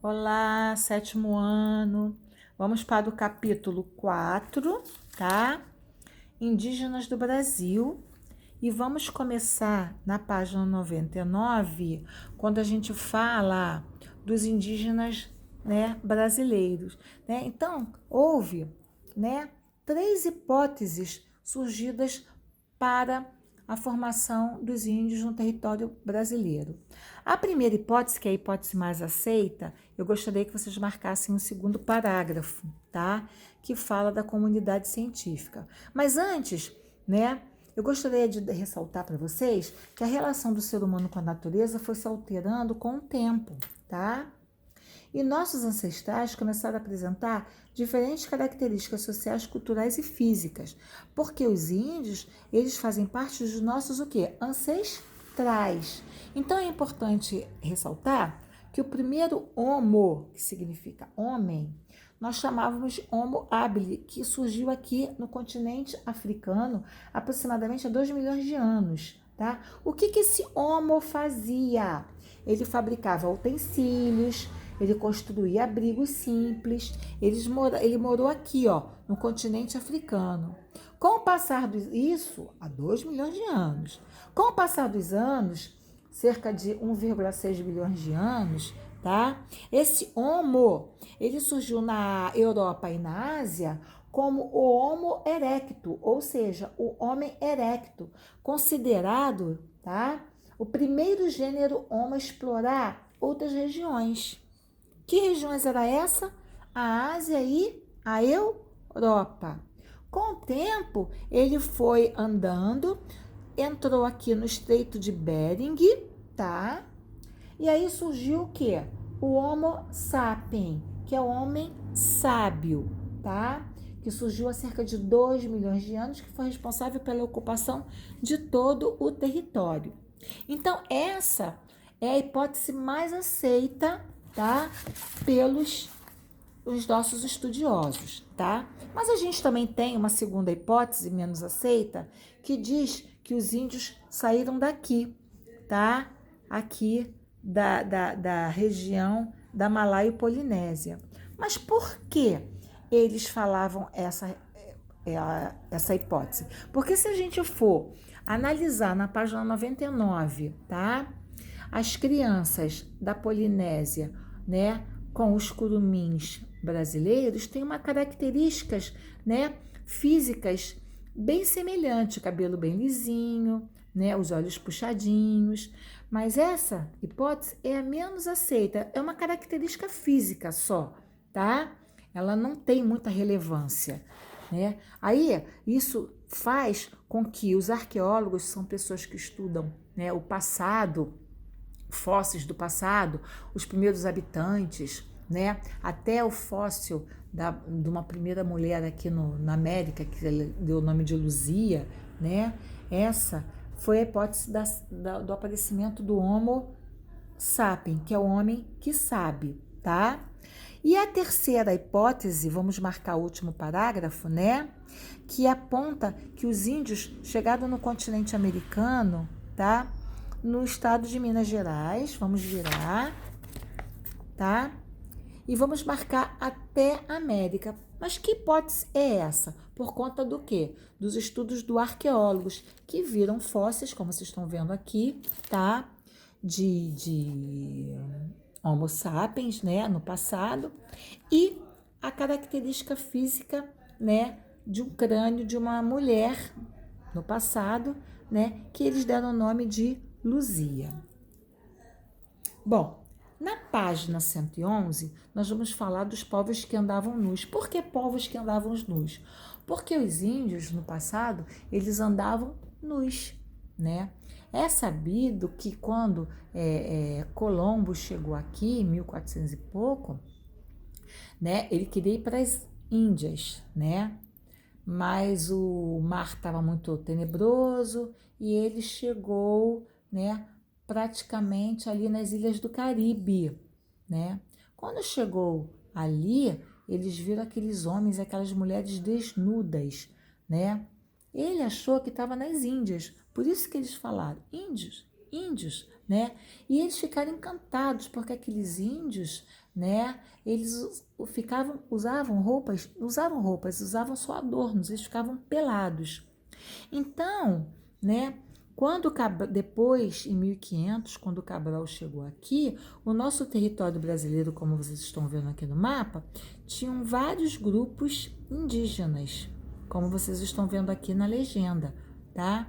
Olá, sétimo ano. Vamos para o capítulo 4, tá? Indígenas do Brasil. E vamos começar na página 99, quando a gente fala dos indígenas, né, brasileiros, né? Então, houve, né, 3 hipóteses surgidas para a formação dos índios no território brasileiro. A primeira hipótese, que é a hipótese mais aceita, eu gostaria que vocês marcassem o segundo parágrafo, tá? Que fala da comunidade científica. Mas antes, né, eu gostaria de ressaltar para vocês que a relação do ser humano com a natureza foi se alterando com o tempo, tá? E nossos ancestrais começaram a apresentar diferentes características sociais, culturais e físicas, porque os índios, eles fazem parte dos nossos o quê? Ancestrais. Então é importante ressaltar que o primeiro homo, que significa homem, nós chamávamos Homo habilis, que surgiu aqui no continente africano aproximadamente há 2 milhões de anos. Tá? O que esse Homo fazia? Ele fabricava utensílios, ele construía abrigos simples, ele morou aqui, ó, no continente africano. Com o passar isso, há 2 milhões de anos. Com o passar dos anos, cerca de 1,6 bilhões de anos, tá? Esse Homo, ele surgiu na Europa e na Ásia como o Homo erecto, ou seja, o homem erecto, considerado, tá? O primeiro gênero Homo a explorar outras regiões. Que regiões era essa? A Ásia e a Europa. Com o tempo, ele foi andando, entrou aqui no Estreito de Bering, tá? E aí surgiu o quê? O Homo sapiens, que é o homem sábio, tá? Que surgiu há cerca de 2 milhões de anos, que foi responsável pela ocupação de todo o território. Então, essa é a hipótese mais aceita, tá? Pelos os nossos estudiosos, tá? Mas a gente também tem uma segunda hipótese, menos aceita, que diz que os índios saíram daqui, tá? Aqui da região da Malaia e Polinésia. Mas por que eles falavam essa hipótese? Porque se a gente for analisar na página 99, tá? As crianças da Polinésia, né, com os curumins brasileiros, têm uma características, né, físicas bem semelhante, cabelo bem lisinho, né, os olhos puxadinhos, mas essa hipótese é a menos aceita, é uma característica física só, tá? Ela não tem muita relevância, né? Aí, isso faz com que os arqueólogos, são pessoas que estudam, né, o passado, fósseis do passado, os primeiros habitantes, né? Até o fóssil de uma primeira mulher aqui na América, que deu o nome de Luzia, né? Essa foi a hipótese do aparecimento do Homo sapiens, que é o homem que sabe, tá? E a terceira hipótese, vamos marcar o último parágrafo, né? Que aponta que os índios chegaram no continente americano, tá? No estado de Minas Gerais, vamos virar, tá? E vamos marcar até América. Mas que hipótese é essa? Por conta do quê? Dos estudos do arqueólogos, que viram fósseis, como vocês estão vendo aqui, tá? De Homo sapiens, né, no passado, e a característica física, né, de um crânio de uma mulher no passado, né, que eles deram o nome de Luzia. Bom, na página 111, nós vamos falar dos povos que andavam nus. Por que povos que andavam nus? Porque os índios, no passado, eles andavam nus, né? É sabido que quando Colombo chegou aqui, em 1400 e pouco, né, ele queria ir para as Índias, né? Mas o mar estava muito tenebroso e ele chegou, né, praticamente ali nas ilhas do Caribe, né? Quando chegou ali, eles viram aqueles homens e aquelas mulheres desnudas, né? Ele achou que estava nas Índias, por isso que eles falaram, índios, índios, né? E eles ficaram encantados porque aqueles índios, né? Eles usavam só adornos, eles ficavam pelados. Então, né? Depois, em 1500, quando Cabral chegou aqui, o nosso território brasileiro, como vocês estão vendo aqui no mapa, tinham vários grupos indígenas, como vocês estão vendo aqui na legenda, tá?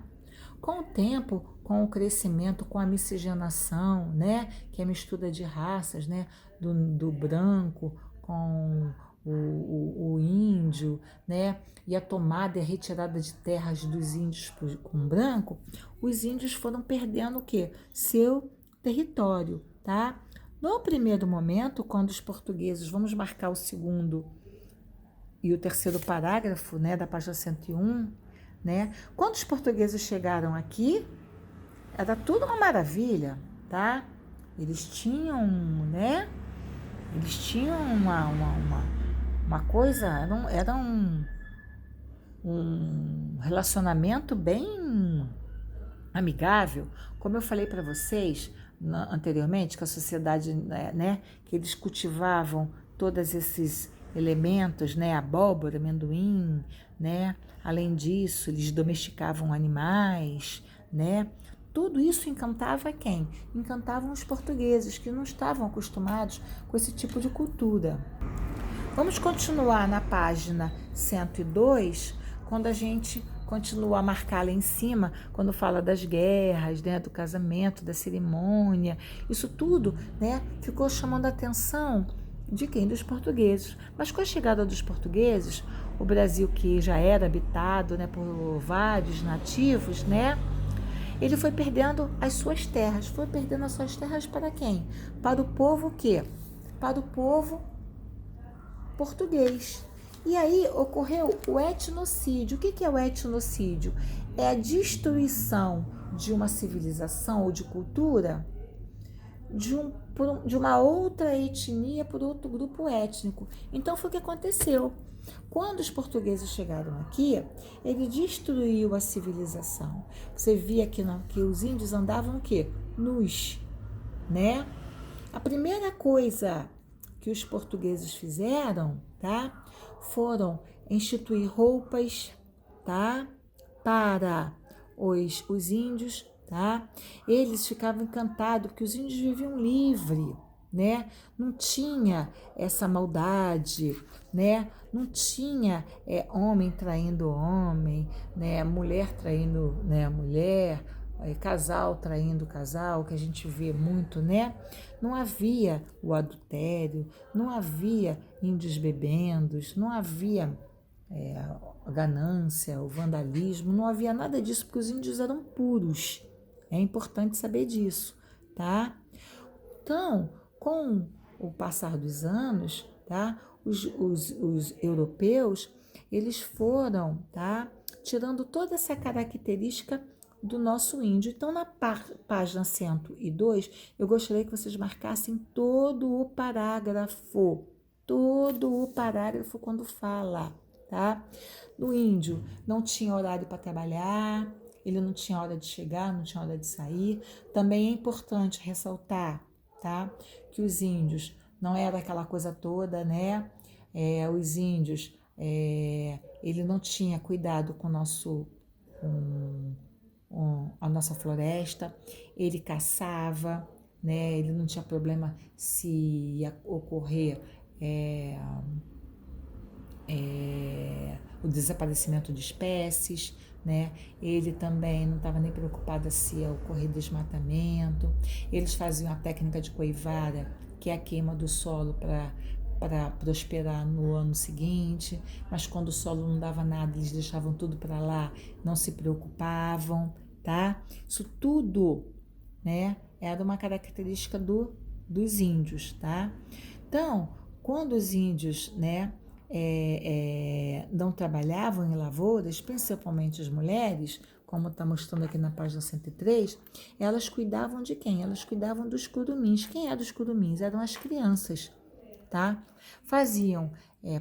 Com o tempo, com o crescimento, com a miscigenação, né, que é a mistura de raças, né, do branco com o índio, né, e a tomada e a retirada de terras dos índios com branco, os índios foram perdendo o quê? Seu território, tá? No primeiro momento, quando os portugueses, vamos marcar o segundo e o terceiro parágrafo, né, da página 101, né? Quando os portugueses chegaram aqui, era tudo uma maravilha, tá? Eles tinham, né? Eles tinham uma coisa, era um relacionamento bem amigável. Como eu falei para vocês anteriormente, que a sociedade, né, que eles cultivavam todos esses elementos, né, abóbora, amendoim, né? Além disso, eles domesticavam animais, né? Tudo isso encantava quem? Encantavam os portugueses, que não estavam acostumados com esse tipo de cultura. Vamos continuar na página 102, quando a gente continua a marcar lá em cima, quando fala das guerras, né, do casamento, da cerimônia. Isso tudo, né, ficou chamando a atenção de quem? Dos portugueses. Mas com a chegada dos portugueses, o Brasil, que já era habitado, né, por vários nativos, né, ele foi perdendo as suas terras. Foi perdendo as suas terras para quem? Para o povo quê? Para o povo português. E aí ocorreu o etnocídio. O que é o etnocídio? É a destruição de uma civilização ou de cultura de uma outra etnia por outro grupo étnico. Então foi o que aconteceu. Quando os portugueses chegaram aqui, ele destruiu a civilização. Você via que os índios andavam o quê? Nus, né? A primeira coisa que os portugueses fizeram, tá? Foram instituir roupas, tá? Para os índios, tá? Eles ficavam encantados porque os índios viviam livre, né? Não tinha essa maldade, né? Não tinha homem traindo homem, né? Mulher traindo, né, mulher, casal traindo casal, que a gente vê muito, né? Não havia o adultério, não havia índios bebendo, não havia a ganância, o vandalismo, não havia nada disso, porque os índios eram puros. É importante saber disso, tá? Então, com o passar dos anos, tá? Os europeus, eles foram, tá? Tirando toda essa característica do nosso índio. Então, na página 102, eu gostaria que vocês marcassem todo o parágrafo quando fala, tá? Do índio não tinha horário para trabalhar, ele não tinha hora de chegar, não tinha hora de sair. Também é importante ressaltar, tá? Que os índios não era aquela coisa toda, né? Os índios, ele não tinha cuidado com a nossa floresta, ele caçava, né? Ele não tinha problema se ia ocorrer o desaparecimento de espécies, né? Ele também não estava nem preocupado se ia ocorrer desmatamento. Eles faziam a técnica de coivara, que é a queima do solo para prosperar no ano seguinte, mas quando o solo não dava nada, eles deixavam tudo para lá, não se preocupavam, tá? Isso tudo, né, era uma característica dos índios, tá? Então, quando os índios, né, não trabalhavam em lavouras, principalmente as mulheres, como está mostrando aqui na página 103, elas cuidavam de quem? Elas cuidavam dos curumins. Quem eram os curumins? Eram as crianças, tá? Faziam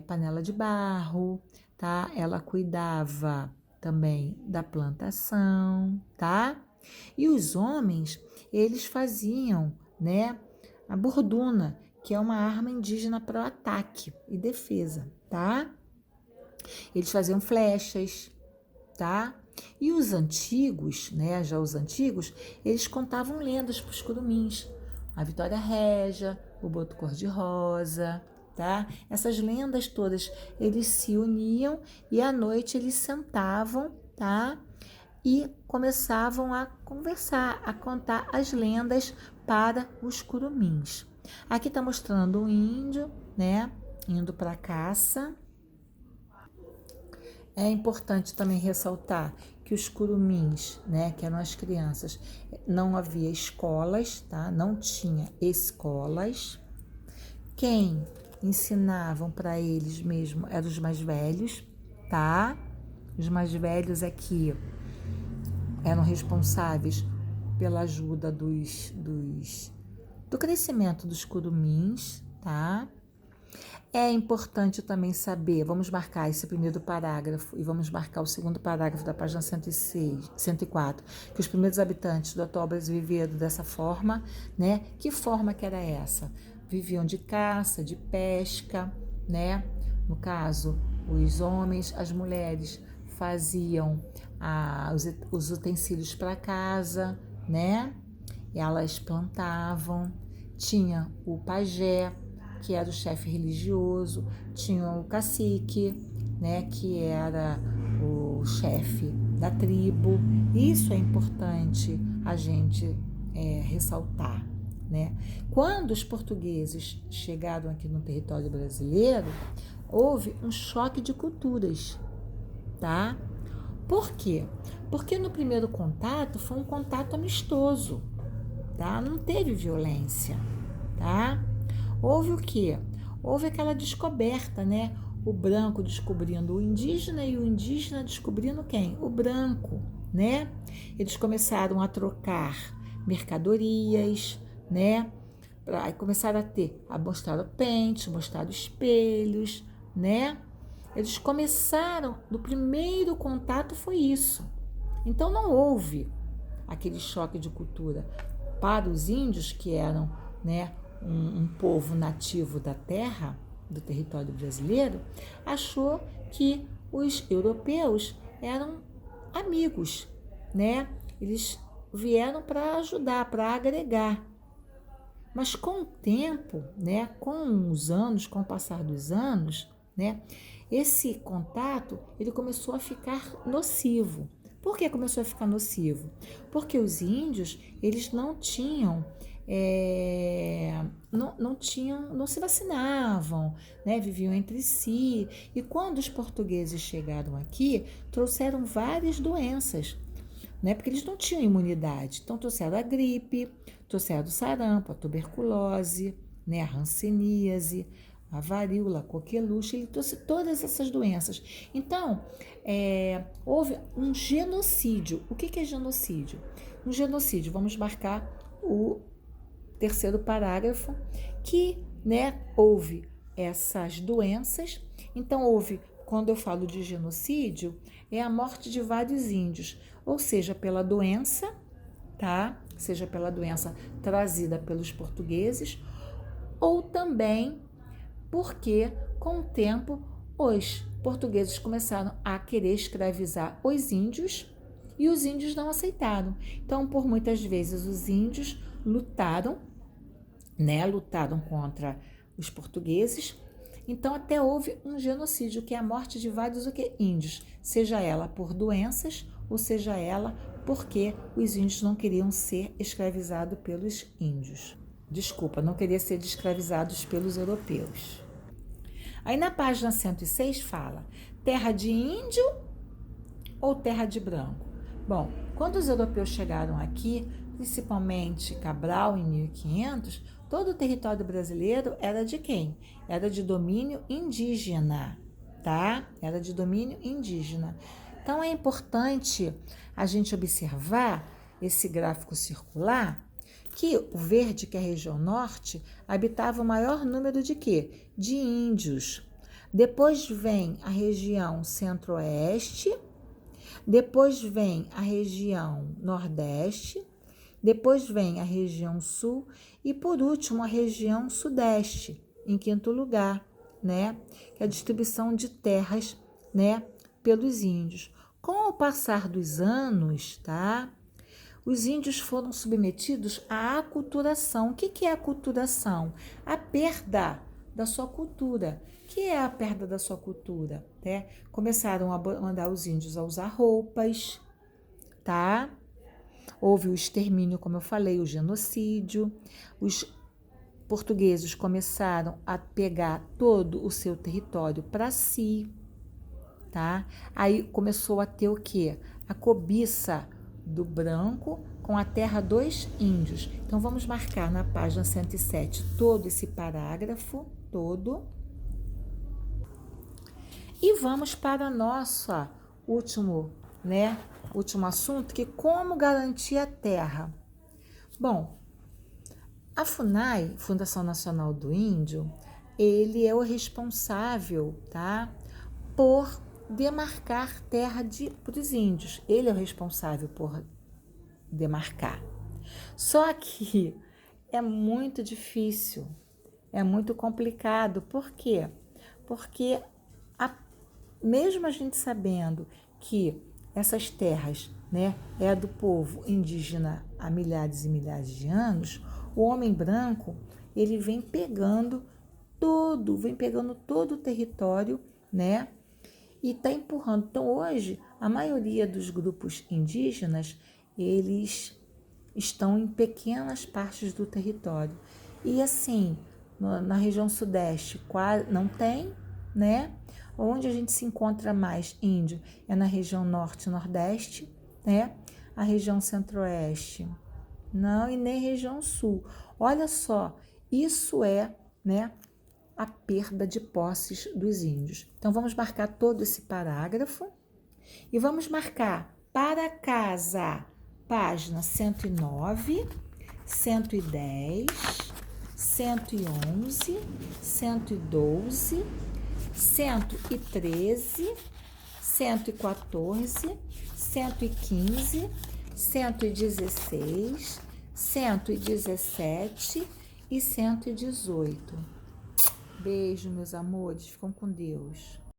panela de barro, tá? Ela cuidava também da plantação, tá? E os homens, eles faziam, né, a borduna, que é uma arma indígena para o ataque e defesa, tá? Eles faziam flechas, tá? E os antigos, né, já os antigos, eles contavam lendas para os curumins. A Vitória Régia, o Boto Cor-de-Rosa, tá? Essas lendas todas, eles se uniam e à noite eles sentavam, tá? E começavam a conversar, a contar as lendas para os curumins. Aqui está mostrando um índio, né, indo para a caça. É importante também ressaltar que os curumins, né, que eram as crianças, não havia escolas, tá? Não tinha escolas. Quem ensinavam para eles mesmo eram os mais velhos, tá? Os mais velhos aqui eram responsáveis pela ajuda do crescimento dos curumins, tá? É importante também saber, vamos marcar esse primeiro parágrafo e vamos marcar o segundo parágrafo da página 106, 104, que os primeiros habitantes do atual Brasil viveram dessa forma, né? Que forma que era essa? Viviam de caça, de pesca, né? No caso, os homens, as mulheres faziam os utensílios para casa, né? Elas plantavam, tinha o pajé, que era o chefe religioso, tinha o cacique, né, que era o chefe da tribo. Isso é importante a gente ressaltar, né? Quando os portugueses chegaram aqui no território brasileiro, houve um choque de culturas, tá? Por quê? Porque no primeiro contato foi um contato amistoso, tá? Não teve violência, tá? Houve o quê? Houve aquela descoberta, né? O branco descobrindo o indígena e o indígena descobrindo quem? O branco, né? Eles começaram a trocar mercadorias, né? Aí começaram a mostrar o pente, mostrar os espelhos, né? Eles começaram, no primeiro contato foi isso. Então não houve aquele choque de cultura. Para os índios, que eram, né, um povo nativo da terra, do território brasileiro, achou que os europeus eram amigos, né? Eles vieram para ajudar, para agregar. Mas com o tempo, né, com os anos, com o passar dos anos, né, esse contato ele começou a ficar nocivo. Por que começou a ficar nocivo? Porque os índios eles não tinham não se vacinavam, né? Viviam entre si. E quando os portugueses chegaram aqui, trouxeram várias doenças, né? Porque eles não tinham imunidade. Então, trouxeram a gripe, trouxeram o sarampo, a tuberculose, né? A hanseníase, a varíola, a coqueluche. Ele trouxe todas essas doenças. Então, houve um genocídio. O que é genocídio? Um genocídio, vamos marcar o terceiro parágrafo, que, né, houve essas doenças. Então, houve, quando eu falo de genocídio, é a morte de vários índios, ou seja, pela doença, tá? Seja pela doença trazida pelos portugueses, ou também porque, com o tempo, os portugueses começaram a querer escravizar os índios e os índios não aceitaram. Então, por muitas vezes, os índios lutaram, né? Lutaram contra os portugueses. Então, até houve um genocídio, que é a morte de vários índios, seja ela por doenças ou seja ela porque os índios não queriam ser escravizados pelos índios. Desculpa, não queriam ser escravizados pelos europeus. Aí na página 106 fala terra de índio ou terra de branco? Bom, quando os europeus chegaram aqui, principalmente Cabral em 1500, todo o território brasileiro era de quem? Era de domínio indígena, tá? Era de domínio indígena. Então é importante a gente observar esse gráfico circular, que o verde, que é a região norte, habitava o maior número de quê? De índios. Depois vem a região centro-oeste, Depois vem a região Nordeste, depois vem a região Sul e, por último, a região Sudeste, em quinto lugar, né? Que é a distribuição de terras, né, pelos índios. Com o passar dos anos, tá? Os índios foram submetidos à aculturação. O que é a aculturação? A perda da sua cultura. O que é a perda da sua cultura? Né? Começaram a mandar os índios a usar roupas, tá? Houve o extermínio, como eu falei, o genocídio. Os portugueses começaram a pegar todo o seu território para si, tá? Aí começou a ter o quê? A cobiça do branco com a terra dos índios. Então, vamos marcar na página 107 todo esse parágrafo, todo. E vamos para nosso último assunto, que é como garantir a terra. Bom, a FUNAI, Fundação Nacional do Índio, ele é o responsável, tá, por demarcar terra para os índios. Ele é o responsável por demarcar. Só que é muito difícil, é muito complicado. Por quê? Porque mesmo a gente sabendo que essas terras, né, é do povo indígena há milhares e milhares de anos, o homem branco, ele vem pegando todo o território, né, e está empurrando. Então, hoje, a maioria dos grupos indígenas, eles estão em pequenas partes do território. E assim, na região sudeste, quase não tem, né? Onde a gente se encontra mais índio é na região norte e nordeste, né? A região centro-oeste, não, e nem região sul. Olha só, isso é, né, a perda de posses dos índios. Então, vamos marcar todo esse parágrafo e vamos marcar para casa, página 109, 110, 111, 112, 113, 114, 115, 116, 117 e 118. Beijo, meus amores. Ficam com Deus.